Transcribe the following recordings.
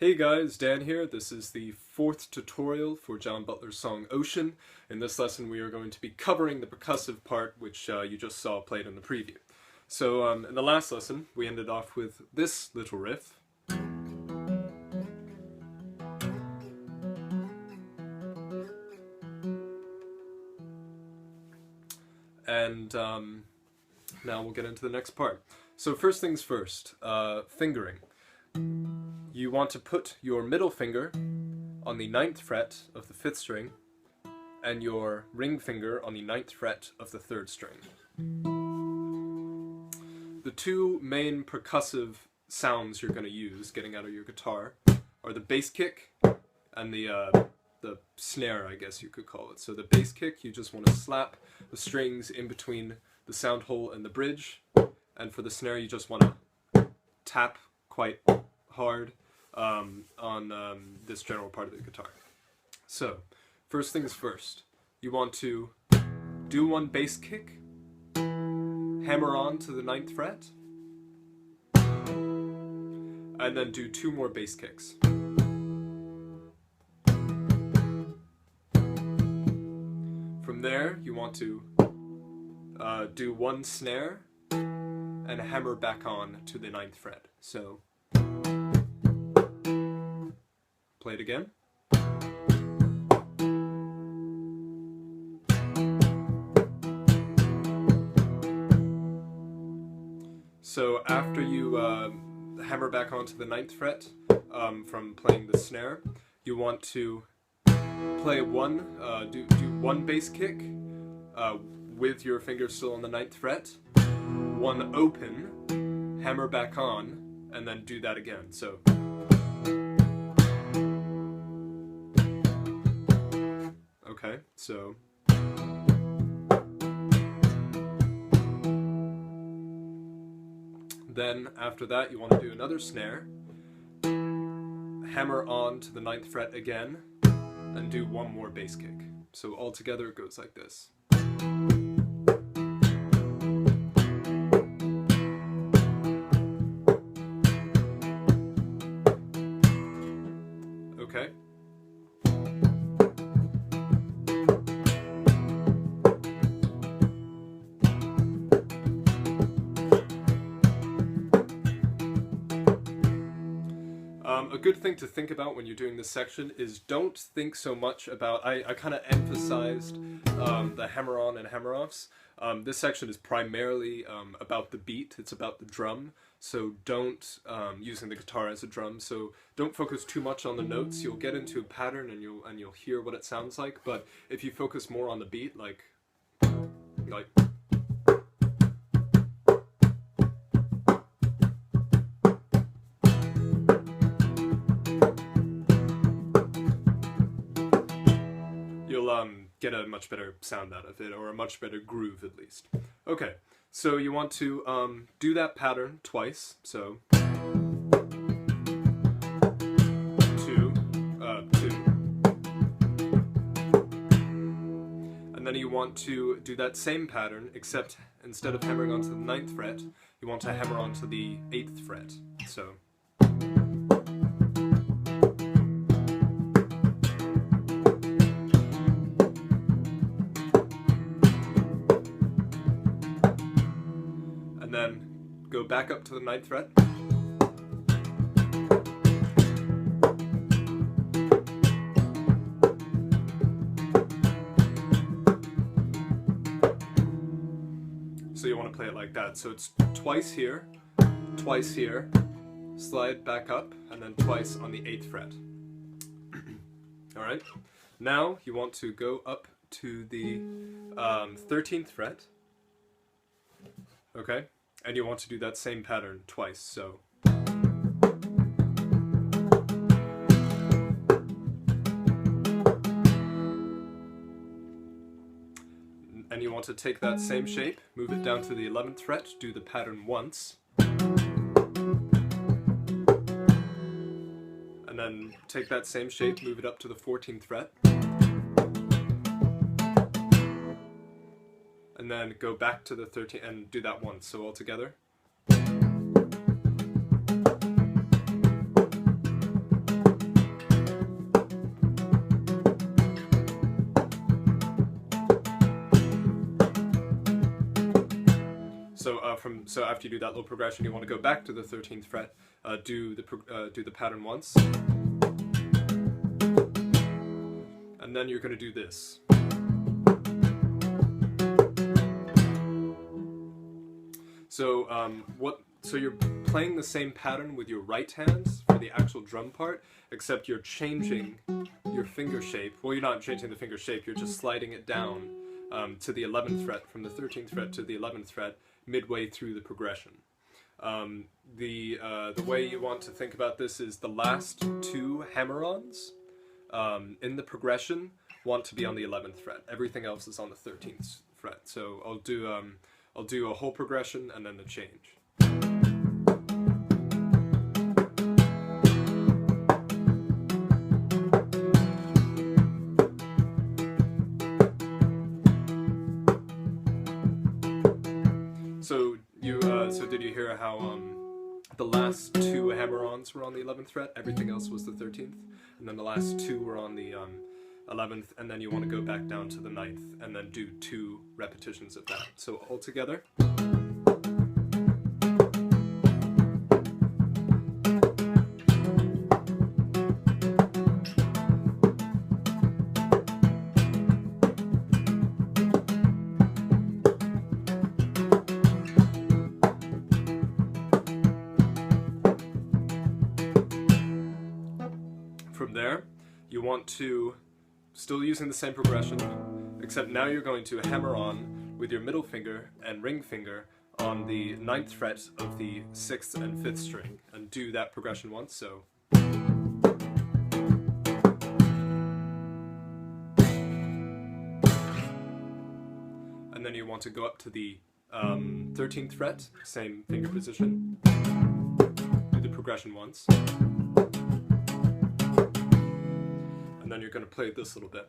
Hey guys, Dan here. This is the fourth tutorial for John Butler's song Ocean. In this lesson we are going to be covering the percussive part which you just saw played in the preview. So in the last lesson we ended off with this little riff. And now we'll get into the next part. So first things first, fingering. You want to put your middle finger on the 9th fret of the 5th string and your ring finger on the 9th fret of the 3rd string. The two main percussive sounds you're going to use getting out of your guitar are the bass kick and the snare, I guess you could call it. So the bass kick, you just want to slap the strings in between the sound hole and the bridge, and for the snare you just want to tap quite hard on this general part of the guitar. So, first things first, you want to do one bass kick, hammer on to the 9th fret, and then do two more bass kicks. From there, you want to do one snare and hammer back on to the 9th fret. So, play it again. So after you hammer back onto the 9th fret from playing the snare, you want to play do one bass kick with your finger still on the 9th fret, one open, hammer back on, and then do that again. So. Okay, so then after that you want to do another snare, hammer on to the 9th fret again, and do one more bass kick. So altogether it goes like this. Okay. A good thing to think about when you're doing this section is don't think so much about, I kind of emphasized the hammer-on and hammer-offs. This section is primarily about the beat, it's about the drum, so don't, using the guitar as a drum, so don't focus too much on the notes. You'll get into a pattern and you'll hear what it sounds like, but if you focus more on the beat, like you'll get a much better sound out of it, or a much better groove at least. Okay, so you want to do that pattern twice, so 2, 2. And then you want to do that same pattern, except instead of hammering onto the 9th fret, you want to hammer onto the 8th fret, so. And then go back up to the 9th fret. So you want to play it like that. So it's twice here, slide back up, and then twice on the 8th fret. Alright, now you want to go up to the 13th fret. Okay, and you want to do that same pattern twice, so. And you want to take that same shape, move it down to the 11th fret, do the pattern once. And then take that same shape, move it up to the 14th fret. And then go back to the 13th and do that once, so all together. So after you do that little progression, you want to go back to the 13th fret, do the pattern once, and then you're going to do this. So so you're playing the same pattern with your right hand for the actual drum part, except you're changing your finger shape. Well, you're not changing the finger shape, you're just sliding it down to the 11th fret, from the 13th fret to the 11th fret, midway through the progression. The way you want to think about this is the last two hammer-ons in the progression want to be on the 11th fret. Everything else is on the 13th fret. So I'll do a whole progression and then the change. So did you hear how the last two hammer-ons were on the 11th fret, everything else was the 13th, and then the last two were on the 11th, and then you want to go back down to the 9th, and then do 2 repetitions of that. So all together. From there, you want to, still using the same progression, except now you're going to hammer on with your middle finger and ring finger on the 9th fret of the 6th and 5th string, and do that progression once, so. And then you want to go up to the 13th fret, same finger position, do the progression once. And then you're going to play this little bit.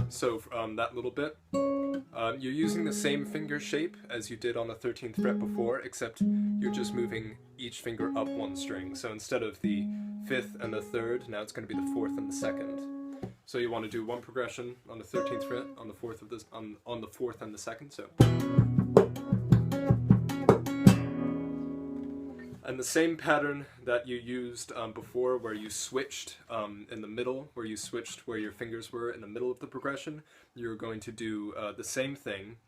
So that little bit, you're using the same finger shape as you did on the 13th fret before, except you're just moving each finger up one string. So instead of the 5th and the 3rd, now it's going to be the 4th and the 2nd. So you want to do one progression on the 13th fret, on the 4th of this, on the 4th and the 2nd. So. And the same pattern that you used before, where you switched in the middle, where your fingers were in the middle of the progression, you're going to do the same thing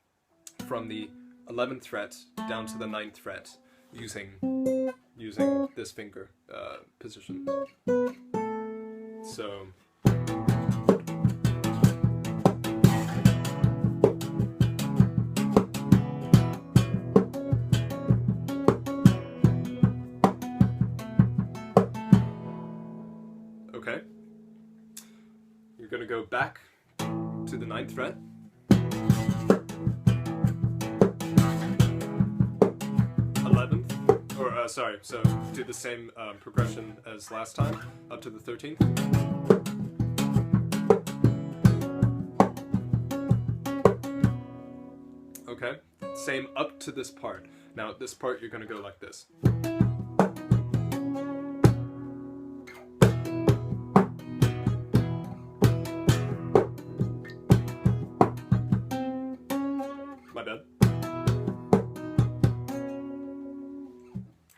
from the 11th fret down to the 9th fret using this finger position. So. Okay, you're going to go back to the 9th fret, so do the same progression as last time, up to the 13th. Okay, same up to this part. Now at this part you're going to go like this.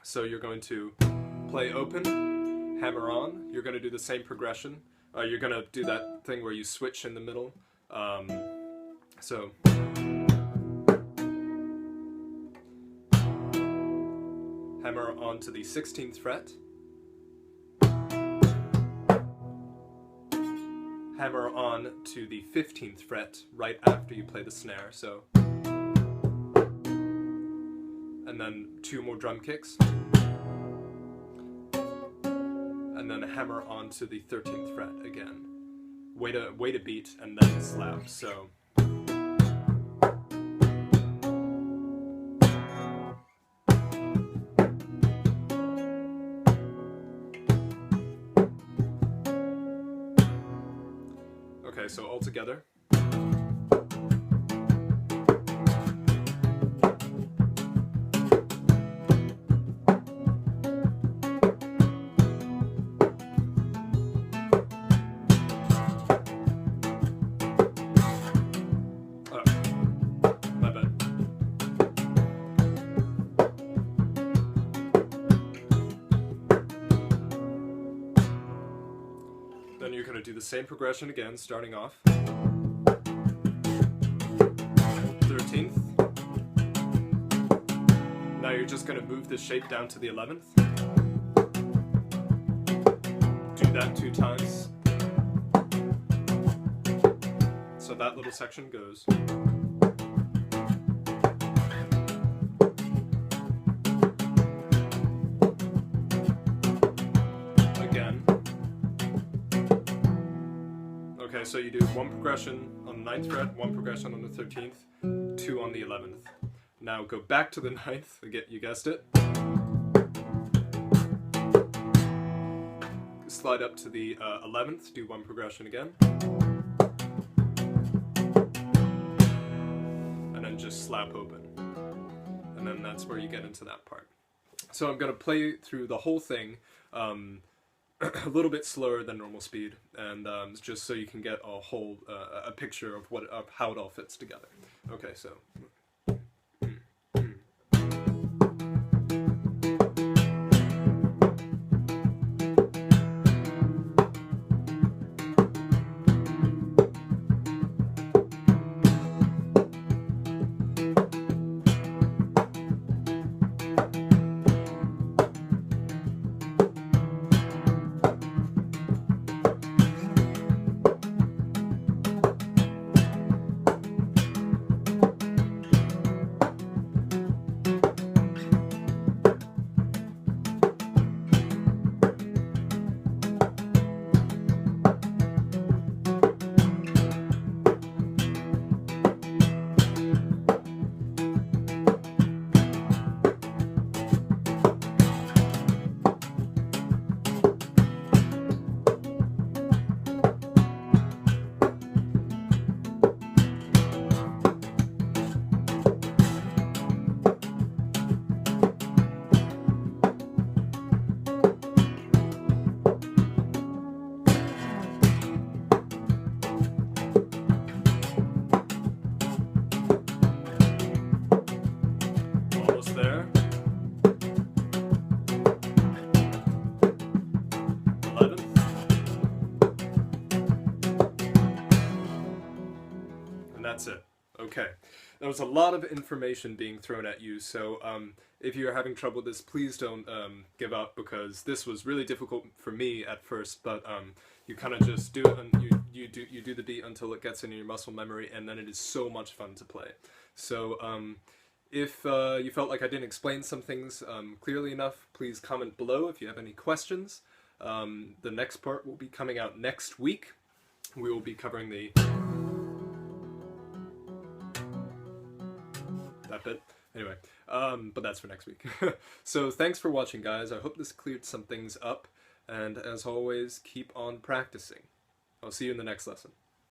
So you're going to play open, hammer on, you're going to do the same progression, you're going to do that thing where you switch in the middle, so hammer on to the 16th fret, hammer on to the 15th fret right after you play the snare, so. And then 2 more drum kicks, and then hammer onto the 13th fret again. Wait a beat and then slap. So. Okay, so all together. do the same progression again, starting off. 13th. Now you're just going to move this shape down to the 11th. Do that 2 times. So that little section goes. Again. Okay, so you do 1 progression on the 9th fret, 1 progression on the 13th, 2 on the 11th. Now go back to the 9th, again, you guessed it. Slide up to the 11th, do 1 progression again. And then just slap open. And then that's where you get into that part. So I'm going to play through the whole thing a little bit slower than normal speed, and just so you can get a whole a picture of how it all fits together. Okay, so. That's it. Okay. There was a lot of information being thrown at you, so if you're having trouble with this, please don't give up, because this was really difficult for me at first, but you kind of just do it, and you do the beat until it gets into your muscle memory, and then it is so much fun to play. So if you felt like I didn't explain some things clearly enough, please comment below if you have any questions. The next part will be coming out next week. We will be covering that bit. Anyway, but that's for next week. So thanks for watching, guys. I hope this cleared some things up, and as always, keep on practicing. I'll see you in the next lesson.